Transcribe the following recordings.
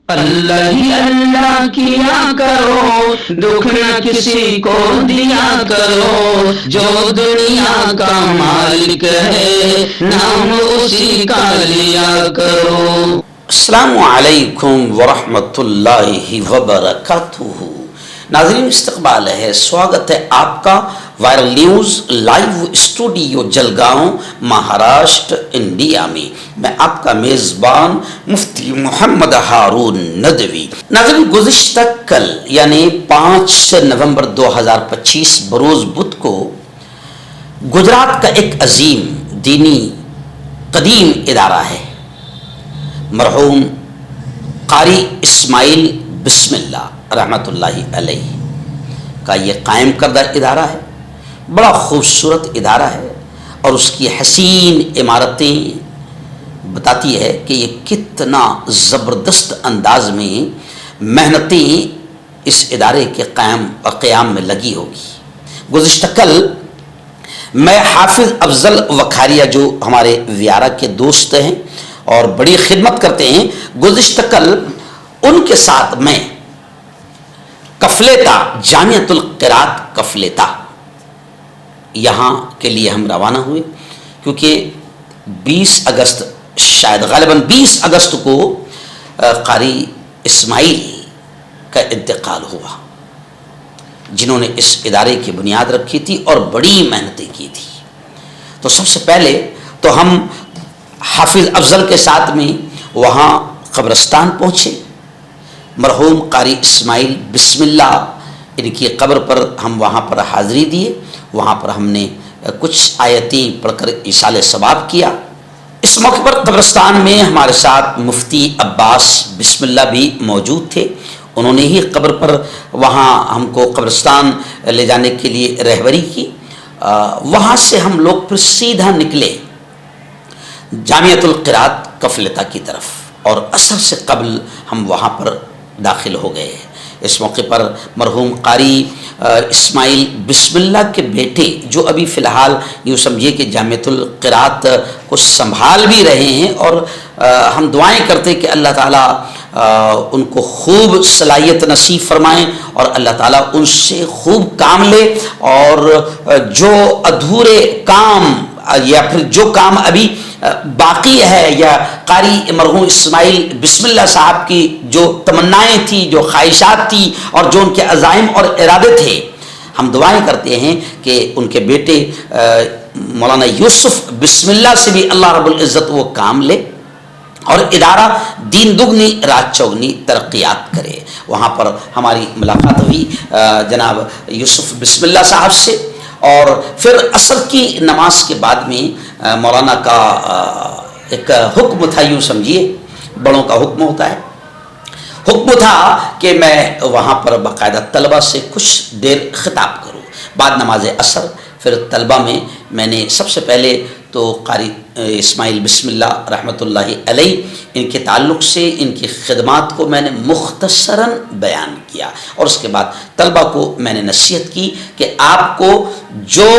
اللہ ہی اللہ کیا کرو، دکھ نہ کسی کو دیا کرو، جو دنیا کا مالک ہے نام اسی کا لیا کرو۔ السلام علیکم ورحمۃ اللہ وبرکاتہ۔ ناظرین، استقبال ہے، سواگت ہے آپ کا viral news live studio Jalgaon, Maharashtra, India میں۔ میں آپ کا میزبان مفتی محمد ہارون ندوی۔ ناظرین، گزشتہ کل یعنی 5 نومبر 2025 بروز بدھ کو گجرات کا ایک عظیم دینی قدیم ادارہ ہے، مرحوم قاری اسماعیل بسم اللہ رحمۃ اللہ علیہ کا یہ قائم کردہ ادارہ ہے۔ بڑا خوبصورت ادارہ ہے اور اس کی حسین عمارتیں بتاتی ہے کہ یہ کتنا زبردست انداز میں محنتیں اس ادارے کے قیام میں لگی ہوگی۔ گزشتہ کل میں حافظ افضل وکھاریہ جو ہمارے ویارہ کے دوست ہیں اور بڑی خدمت کرتے ہیں، گزشتہ کل ان کے ساتھ میں کفلیتا جامعۃ القرات کفلیتا یہاں کے لیے ہم روانہ ہوئے، کیونکہ 20 اگست شاید غالباً 20 اگست کو قاری اسماعیل کا انتقال ہوا، جنہوں نے اس ادارے کی بنیاد رکھی تھی اور بڑی محنتیں کی تھی۔ تو سب سے پہلے تو ہم حافظ افضل کے ساتھ میں وہاں قبرستان پہنچے، مرحوم قاری اسماعیل بسم اللہ ان کی قبر پر ہم وہاں پر حاضری دیے، وہاں پر ہم نے کچھ آیتیں پڑھ کر ایصال ثواب کیا۔ اس موقع پر قبرستان میں ہمارے ساتھ مفتی عباس بسم اللہ بھی موجود تھے، انہوں نے ہی قبر پر وہاں ہم کو قبرستان لے جانے کے لیے رہبری کی۔ وہاں سے ہم لوگ پھر سیدھا نکلے جامعۃ القرات کفلیتا کی طرف، اور عصر سے قبل ہم وہاں پر داخل ہو گئے۔ اس موقع پر مرحوم قاری اسماعیل بسم اللہ کے بیٹے جو ابھی فی الحال یوں سمجھیے کہ جامعۃ القرات کو سنبھال بھی رہے ہیں، اور ہم دعائیں کرتے کہ اللہ تعالیٰ ان کو خوب صلاحیت نصیب فرمائیں اور اللہ تعالیٰ ان سے خوب کام لے، اور جو ادھورے کام یا پھر جو کام ابھی باقی ہے، یا قاری مرحوم اسماعیل بسم اللہ صاحب کی جو تمنائیں تھیں، جو خواہشات تھیں، اور جو ان کے عزائم اور ارادے تھے، ہم دعائیں کرتے ہیں کہ ان کے بیٹے مولانا یوسف بسم اللہ سے بھی اللہ رب العزت وہ کام لے اور ادارہ دین دگنی رات چوگنی ترقیات کرے۔ وہاں پر ہماری ملاقات ہوئی جناب یوسف بسم اللہ صاحب سے، اور پھر عصر کی نماز کے بعد میں مولانا کا ایک حکم تھا، یوں سمجھیے بڑوں کا حکم ہوتا ہے، حکم تھا کہ میں وہاں پر باقاعدہ طلبہ سے کچھ دیر خطاب کروں۔ بعد نماز عصر پھر طلبہ میں نے سب سے پہلے تو قاری اسماعیل بسم اللہ رحمۃ اللہ علیہ ان کے تعلق سے ان کی خدمات کو میں نے مختصراً بیان کیا، اور اس کے بعد طلبہ کو میں نے نصیحت کی کہ آپ کو جو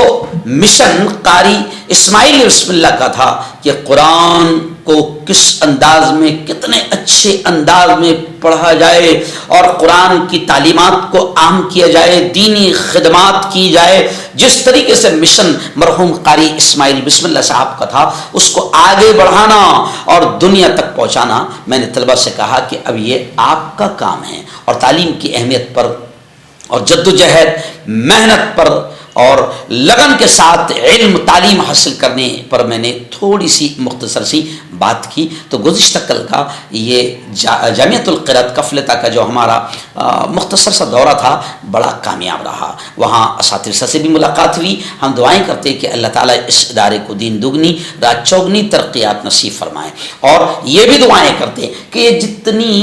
مشن قاری اسماعیل بسم اللہ کا تھا کہ قرآن کو کس انداز میں، کتنے اچھے انداز میں پڑھا جائے اور قرآن کی تعلیمات کو عام کیا جائے، دینی خدمات کی جائے، جس طریقے سے مشن مرحوم قاری اسماعیل بسم اللہ صاحب کا تھا اس کو آگے بڑھانا اور دنیا تک پہنچانا، میں نے طلبہ سے کہا کہ اب یہ آپ کا کام ہے، اور تعلیم کی اہمیت پر اور جد و جہد محنت پر اور لگن کے ساتھ علم تعلیم حاصل کرنے پر میں نے تھوڑی سی مختصر سی بات کی۔ تو گزشتہ کل کا یہ جامعۃ القرات کفلیتا کا جو ہمارا مختصر سا دورہ تھا بڑا کامیاب رہا، وہاں اساتذہ سے بھی ملاقات ہوئی۔ ہم دعائیں کرتے کہ اللہ تعالیٰ اس ادارے کو دین دگنی رات چوگنی ترقیات نصیب فرمائے، اور یہ بھی دعائیں کرتے کہ یہ جتنی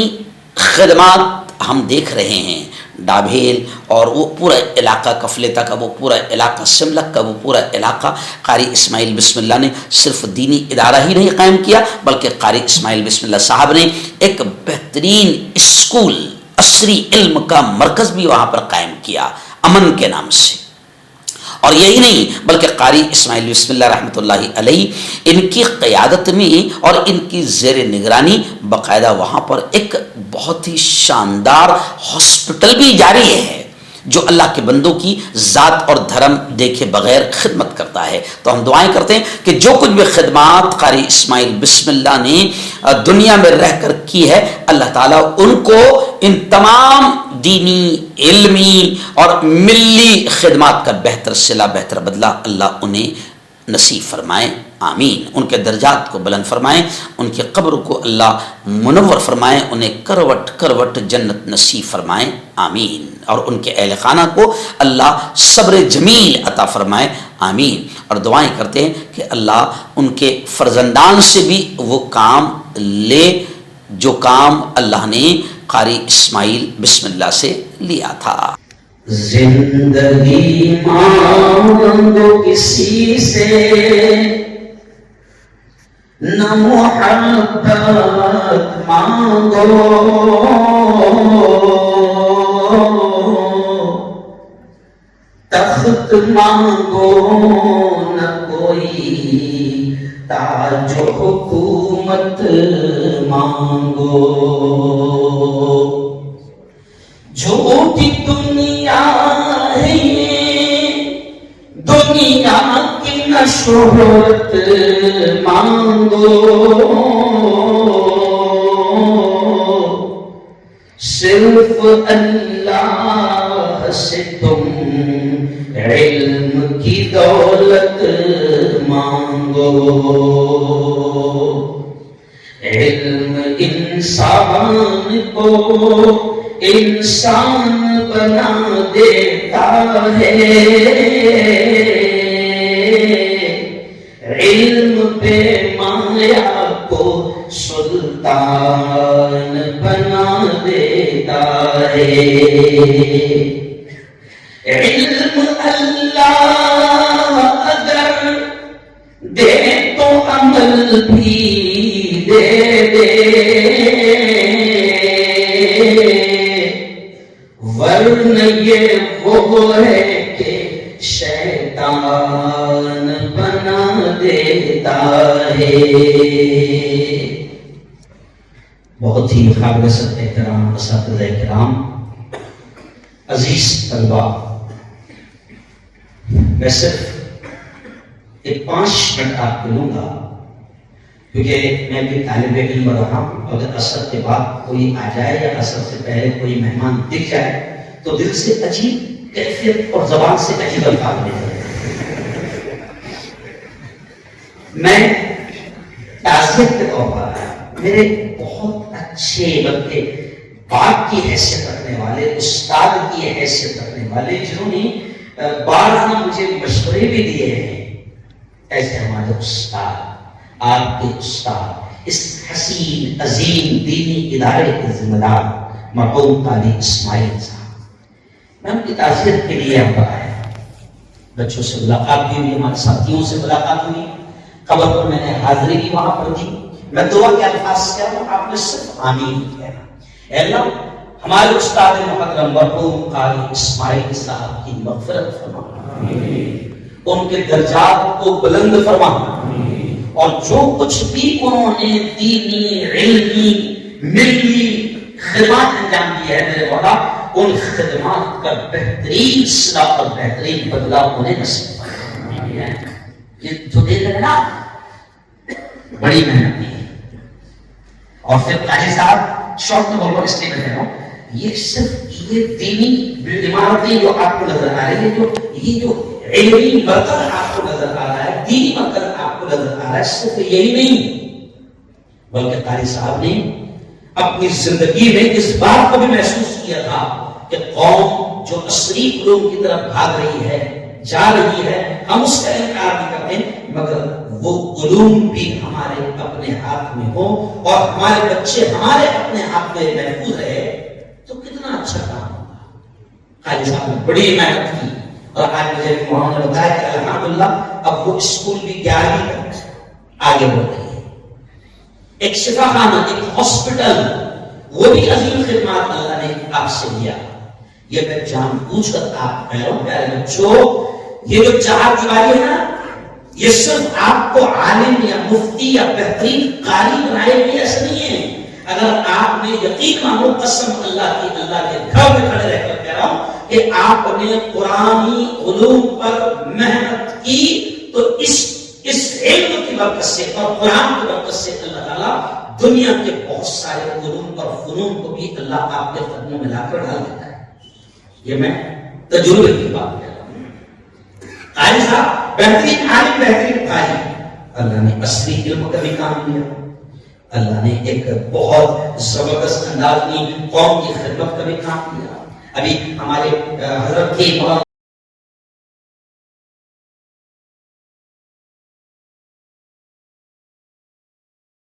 خدمات ہم دیکھ رہے ہیں ڈابھیل اور وہ پورا علاقہ کفلیتا کا، وہ پورا علاقہ سملک کا، وہ پورا علاقہ قاری اسماعیل بسم اللہ نے صرف دینی ادارہ ہی نہیں قائم کیا، بلکہ قاری اسماعیل بسم اللہ صاحب نے ایک بہترین اسکول، عصری علم کا مرکز بھی وہاں پر قائم کیا امن کے نام سے، اور یہی نہیں بلکہ قاری اسماعیل بسم اللہ رحمۃ اللہ علیہ ان کی قیادت میں اور ان کی زیر نگرانی باقاعدہ وہاں پر ایک بہت ہی شاندار ہاسپٹل بھی جاری ہے جو اللہ کے بندوں کی ذات اور دھرم دیکھے بغیر خدمت کرتا ہے. تو ہم دعائیں کرتے ہیں کہ جو کچھ بھی خدمات قاری اسماعیل بسم اللہ نے دنیا میں رہ کر کی ہے اللہ تعالیٰ ان کو ان تمام دینی علمی اور ملی خدمات کا بہتر صلہ بہتر بدلہ اللہ انہیں نصیب فرمائے. آمین. ان کے درجات کو بلند فرمائیں, ان کی قبر کو اللہ منور فرمائیں, انہیں کروٹ کروٹ جنت نصیب فرمائیں. آمین. اور ان کے اہل خانہ کو اللہ صبر جمیل عطا فرمائے. آمین. اور دعائیں کرتے ہیں کہ اللہ ان کے فرزندان سے بھی وہ کام لے جو کام اللہ نے قاری اسماعیل بسم اللہ سے لیا تھا. زندگی مانگو کسی سے نہ محبت مانگو, تخت مانگو نہ کوئی تاج و حکومت مانگو. جھوٹی دنیا ہے دنیا کی نہ شہرت مانگو, صرف اللہ سے تم علم کی دولت مانگو. علم انسان کو انسان بنا دیتا ہے, علم پہ مایا کو سلطان بنا دیتا ہے. علم اللہ اگر دے تو عمل بھی دے دے, ورنہ یہ وہ ہے کہ شیطان بنا دیتا ہے. بہت ہی قابل احترام اساتذہ کرام, عزیز طلبہ, میں صرف ایک 5 منٹ آپ کو لوں گا کیونکہ میں بھی طالب علم رہا ہوں. اگر عصر کے بعد کوئی آ جائے یا عصر سے پہلے کوئی مہمان دکھ جائے تو دل سے عجیب کیفیت اور زبان سے عجیب الفاظ نکلتے ہیں. میں تعزیت کے طور پر آیا, میرے بہت اچھے بلکہ باپ کی حیثیت رکھنے والے, استاد کی حیثیت رکھنے والے, جنہوں نے بارہا مجھے مشورے بھی دیے ہیں, ایسے ہمارے استاد, آپ کے استاد, اس حسین عظیم دینی ادارے کے ذمہ دار مرحوم قاری اسماعیل صاحب. میں ان کی تعزیت کے لیے یہاں پر آیا. بچوں سے ملاقات بھی ہوئی, ہمارے ساتھیوں سے ملاقات ہوئی, قبر پر میں نے حاضری بھی وہاں پر دی. میں دعا کے الفاظ کہہ رہا ہوں, آپ نے صرف آمین کہنا. اے اللہ ہمارے استاد محترم مرحوم قاری اسماعیل صاحب کی مغفرت فرما, ان کے درجات کو بلند فرما, اور جو کچھ بھی انہوں نے دینی علمی ملی خدمات انجام دی ہے میرے مولا, ان خدمات کا بہترین صلہ اور بہترین بدلہ انہیں نصیب فرما. یہ جو دیکھ رہے ہیں نا بڑی محنت دی ہے. اور پھر قاری صاحب شارٹ میں بول رہا ہوں, اس لیے میں کہہ رہا ہوں, یہ صرف یہ دینی عمارتیں جو آپ کو نظر آ رہی ہے, یہ جو علمی مرکز آپ کو نظر آ رہا ہے, دینی مرکز آپ کو نظر آ رہا ہے, صرف یہی نہیں بلکہ قاری صاحب نے اپنی زندگی میں اس بات کو بھی محسوس کیا تھا کہ قوم جو عصری علوم کی طرف بھاگ رہی ہے, جا رہی ہے, ہم اس کا انکار نہیں کرتے, مگر وہ علوم بھی ہمارے اپنے ہاتھ میں ہو اور ہمارے بچے ہمارے اپنے ہاتھ میں محفوظ رہے تو کتنا اچھا کام ہوگا. قاری صاحب نے بڑی محنت کی, اور آج مجھے محمد نے بتایا کہ الحمدللہ اب وہ اسکول بھی 11ویں تک آگے بڑھ رہی ہے. ایک شفا خانہ, ایک ہاسپٹل, وہ بھی عظیم خدمات اللہ نے آپ سے لیا. یہ میں جان بوجھ کر آپ کہہ رہا ہوں پیارے بچوں, یہ جو چار دیواری ہے نا، یہ صرف آپ کو عالم یا مفتی یا بہترین قاری بنائے ہوئے ایسا نہیں ہے. اگر آپ نے یقین مانو، قسم اللہ کی، اللہ کے گھر میں کھڑے رہ کر کہہ رہا ہوں کہ آپ نے قرآنی علوم پر محنت کی تو اس علم کی برکت سے اور قرآن کی برکت سے اللہ تعالیٰ دنیا کے بہت سارے علوم اور فنون کو بھی اللہ آپ کے قدموں میں لا کر ڈال دیتا ہے. یہ میں تجربے کی بات کر رہا ہوں. قاری صاحب بہترین عالم، بہترین قاری، اللہ نے اصلی علم کا بھی کام دیا. اللہ نے ایک بہت زبردست انداز میں قوم کی خدمت کا بھی کام کیا. ابھی ہمارے حضرت کے